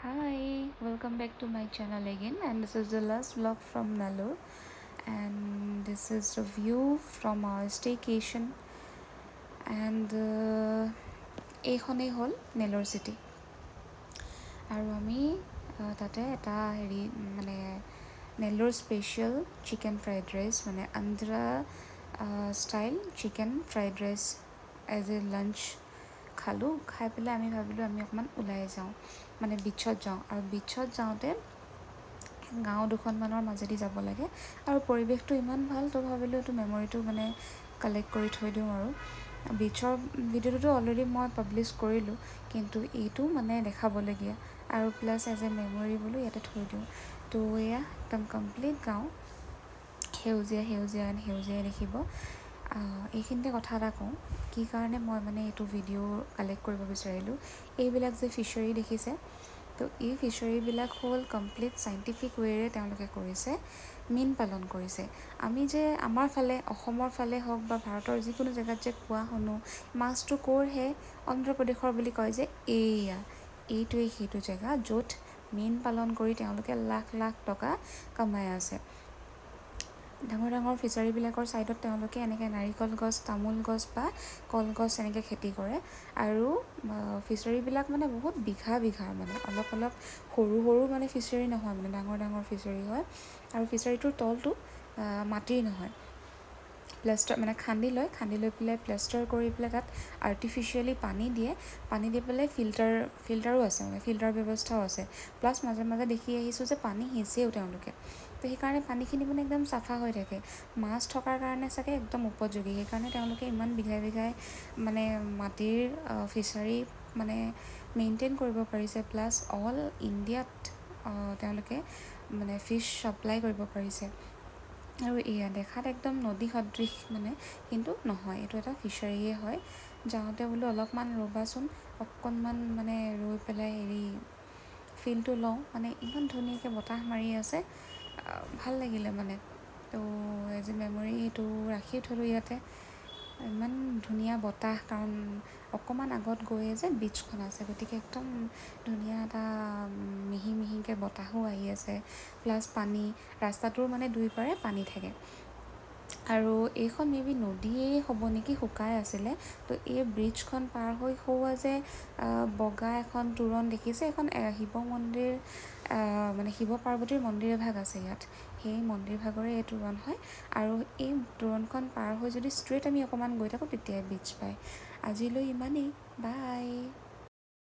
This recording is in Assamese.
Hi, welcome back to my channel again, and this is the last vlog from Nellore, and this is a view from our staycation, and এইখনেই হ'ল নেল্লোৰ চিটি আৰু আমি তাতে এটা হেৰি মানে Nellore special chicken fried rice মানে Andhra style chicken fried rice as a lunch খালোঁ। খাই পেলাই আমি ভাবিলোঁ আমি অকণমান ওলাই যাওঁ, মানে বিচত যাওঁ, আৰু বিচত যাওঁতে গাঁও দুখনমানৰ মাজেদি যাব লাগে আৰু পৰিৱেশটো ইমান ভাল, তো ভাবিলোঁ এইটো মেমৰিটো মানে কালেক্ট কৰি থৈ দিওঁ। আৰু বিচৰ ভিডিঅ'টোতো অলৰেডি মই পাব্লিছ কৰিলোঁ, কিন্তু এইটো মানে দেখাবলগীয়া আৰু প্লাছ এজ এ মেমৰি বোলো ইয়াতে থৈ দিওঁ। তো এয়া একদম কমপ্লিট গাঁও, সেউজীয়া সেউজীয়া সেউজীয়াই দেখিব। এইখিনিতে কথা এটা কওঁ, কি কাৰণে মই মানে এইটো ভিডিঅ' কালেক্ট কৰিব বিচাৰিলোঁ। এইবিলাক যে ফিচাৰী দেখিছে, তো এই ফিচাৰীবিলাক হ'ল কমপ্লিট চাইণ্টিফিক ৱেৰে তেওঁলোকে কৰিছে, মীন পালন কৰিছে। আমি যে আমাৰ ফালে অসমৰ ফালে হওক বা ভাৰতৰ যিকোনো জেগাত যে কোৱা শুনো মাছটো ক'ৰহে, অন্ধ্ৰপ্ৰদেশৰ বুলি কয় যে, এইটোৱেই সেইটো জেগা য'ত মীন পালন কৰি তেওঁলোকে লাখ লাখ টকা কমাই আছে। ডাঙৰ ডাঙৰ ফিচাৰীবিলাকৰ ছাইডত তেওঁলোকে এনেকৈ নাৰিকল গছ, তামোল গছ বা কলগছ এনেকৈ খেতি কৰে, আৰু ফিচাৰীবিলাক মানে বহুত বিঘা বিঘা, মানে অলপ অলপ সৰু সৰু মানে ফিচাৰী নহয়, মানে ডাঙৰ ডাঙৰ ফিচাৰী হয়। আৰু ফিচাৰীটোৰ তলটো মাটিৰ নহয়, প্লাষ্টাৰ মানে খান্দি লৈ পেলাই প্লাষ্টাৰ কৰি পেলাই তাত আৰ্টিফিচিয়েলি পানী দিয়ে, পানী দি পেলাই ফিল্টাৰো আছে, মানে ফিল্টাৰ ব্যৱস্থাও আছে। প্লাছ মাজে মাজে দেখি আহিছোঁ যে পানী সিঁচেও তেওঁলোকে, তো সেইকাৰণে পানীখিনি মানে একদম চাফা হৈ থাকে। মাছ থকাৰ কাৰণে চাগে একদম উপযোগী, সেইকাৰণে তেওঁলোকে ইমান বিঘাই বিঘাই মানে মাটিৰ ফিচাৰী মানে মেইনটেইন কৰিব পাৰিছে। প্লাছ অল ইণ্ডিয়াত তেওঁলোকে মানে ফিছ ছাপ্লাই কৰিব পাৰিছে। আৰু এয়া দেখাত একদম নদী সদৃশ মানে, কিন্তু নহয়, এইটো এটা ফিচাৰীয়ে হয়। যাওঁতে বোলো অলপমান ৰ'বাচোন, অকণমান মানে ৰৈ পেলাই হেৰি ফিলটো লওঁ, মানে ইমান ধুনীয়াকৈ বতাহ মাৰি আছে, ভাল লাগিলে মানে। তো এজ এ মেমৰি এইটো ৰাখি থলোঁ ইয়াতে। ইমান ধুনীয়া বতাহ, কাৰণ অকণমান আগত গৈয়ে যে বিচখন আছে, গতিকে একদম ধুনীয়া এটা মিহি মিহিকৈ বতাহো আহি আছে, প্লাছ পানী, ৰাস্তাটোৰ মানে দুই পাৰে পানী থাকে। আৰু এইখন মেবি নদীয়েই হ'ব নেকি, শুকাই আছিলে। তো এই ব্ৰিজখন পাৰ হৈ সৌৱা যে বগা এখন তোৰণ দেখিছে, এখন শিৱ মন্দিৰ, মানে শিৱ পাৰ্বতীৰ মন্দিৰ এভাগ আছে ইয়াত, সেই মন্দিৰ ভাগৰে এই তোৰণ হয়। আৰু এই তোৰণখন পাৰ হৈ যদি ষ্ট্ৰেইট আমি অকণমান গৈ থাকোঁ তেতিয়াই বিচ পায়। আজিলৈ ইমানেই, বাই।